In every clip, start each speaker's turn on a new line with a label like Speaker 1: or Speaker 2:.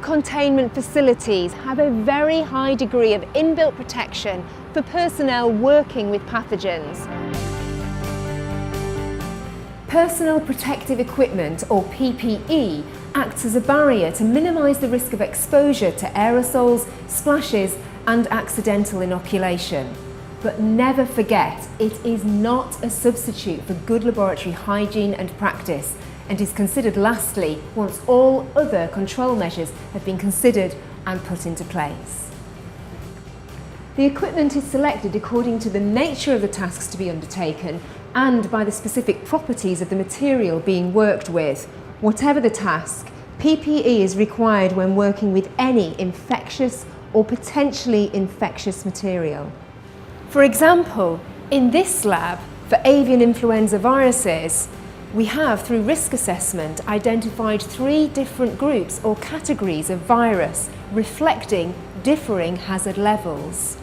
Speaker 1: Containment facilities have a very high degree of inbuilt protection for personnel working with pathogens. Personal protective equipment, or PPE, acts as a barrier to minimise the risk of exposure to aerosols, splashes and accidental inoculation. But never forget, it is not a substitute for good laboratory hygiene and practice, and is considered lastly once all other control measures have been considered and put into place. The equipment is selected according to the nature of the tasks to be undertaken and by the specific properties of the material being worked with. Whatever the task, PPE is required when working with any infectious or potentially infectious material. For example, in this lab, for avian influenza viruses, we have, through risk assessment, identified 3 different groups or categories of virus, reflecting differing hazard levels.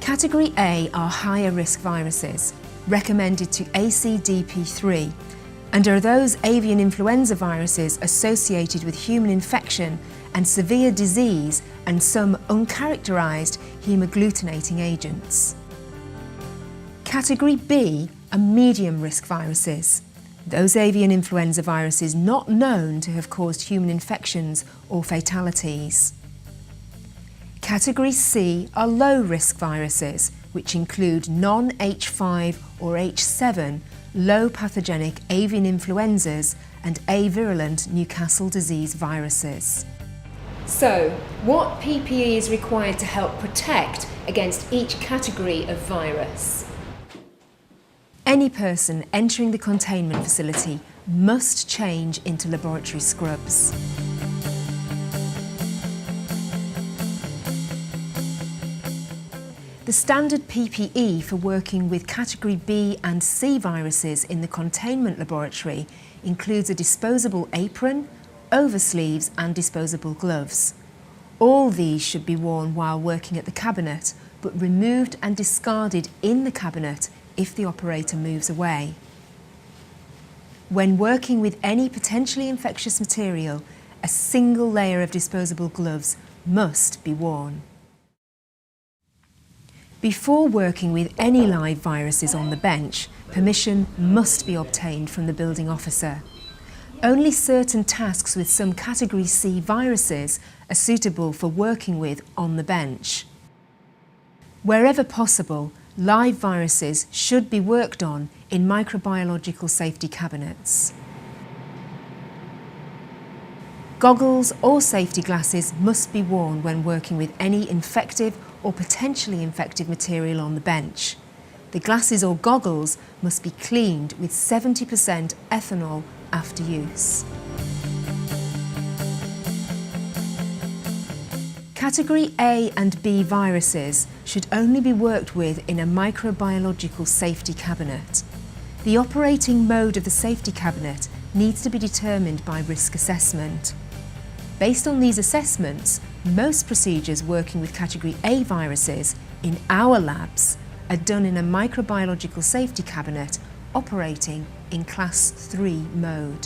Speaker 1: Category A are higher risk viruses, recommended to ACDP3, and are those avian influenza viruses associated with human infection and severe disease and some uncharacterised hemagglutinating agents. Category B are medium risk viruses, those avian influenza viruses not known to have caused human infections or fatalities. Category C are low-risk viruses, which include non-H5 or H7 low pathogenic avian influenzas and avirulent Newcastle disease viruses. So, what PPE is required to help protect against each category of virus? Any person entering the containment facility must change into laboratory scrubs. The standard PPE for working with Category B and C viruses in the containment laboratory includes a disposable apron, oversleeves and disposable gloves. All these should be worn while working at the cabinet, but removed and discarded in the cabinet if the operator moves away. When working with any potentially infectious material, a single layer of disposable gloves must be worn. Before working with any live viruses on the bench, permission must be obtained from the building officer. Only certain tasks with some Category C viruses are suitable for working with on the bench. Wherever possible, live viruses should be worked on in microbiological safety cabinets. Goggles or safety glasses must be worn when working with any infective or potentially infective material on the bench. The glasses or goggles must be cleaned with 70% ethanol after use. Category A and B viruses should only be worked with in a microbiological safety cabinet. The operating mode of the safety cabinet needs to be determined by risk assessment. Based on these assessments, most procedures working with Category A viruses in our labs are done in a microbiological safety cabinet operating in Class 3 mode.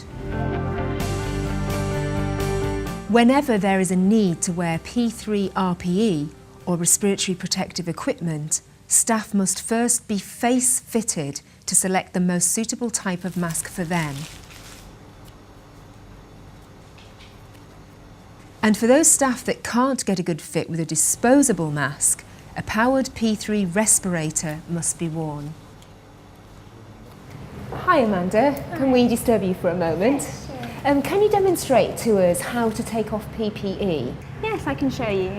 Speaker 1: Whenever there is a need to wear P3 RPE or respiratory protective equipment, staff must first be face fitted to select the most suitable type of mask for them. And for those staff that can't get a good fit with a disposable mask, a powered P3 respirator must be worn. Hi Amanda, can we disturb you for a moment?
Speaker 2: Yes, sure.
Speaker 1: Can you demonstrate to us how to take off PPE?
Speaker 2: Yes, I can show you.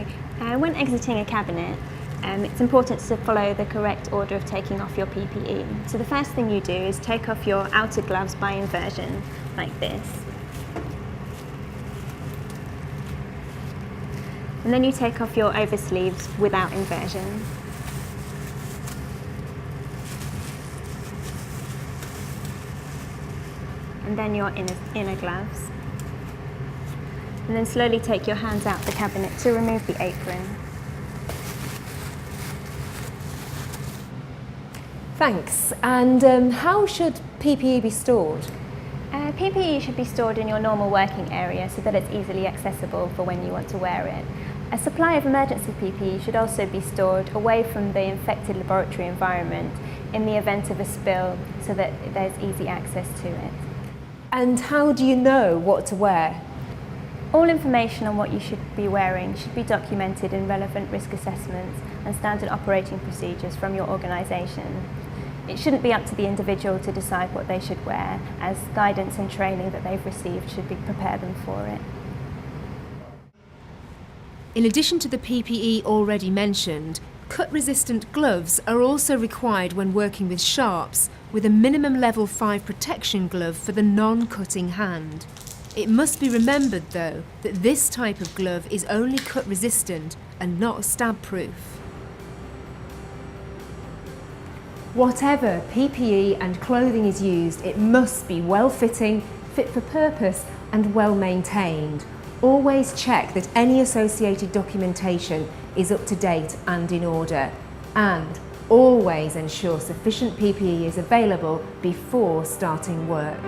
Speaker 2: When exiting a cabinet, it's important to follow the correct order of taking off your PPE. So the first thing you do is take off your outer gloves by inversion, like this. And then you take off your oversleeves without inversion. And then your inner gloves. And then slowly take your hands out the cabinet to remove the apron.
Speaker 1: Thanks. And how should PPE be stored?
Speaker 2: PPE should be stored in your normal working area so that it's easily accessible for when you want to wear it. A supply of emergency PPE should also be stored away from the infected laboratory environment in the event of a spill so that there's easy access to it.
Speaker 1: And how do you know what to wear?
Speaker 2: All information on what you should be wearing should be documented in relevant risk assessments and standard operating procedures from your organisation. It shouldn't be up to the individual to decide what they should wear, as guidance and training that they've received should prepare them for it.
Speaker 1: In addition to the PPE already mentioned, cut-resistant gloves are also required when working with sharps, with a minimum level 5 protection glove for the non-cutting hand. It must be remembered, though, that this type of glove is only cut-resistant and not stab-proof. Whatever PPE and clothing is used, it must be well-fitting, fit for purpose and well-maintained. Always check that any associated documentation is up to date and in order. And always ensure sufficient PPE is available before starting work.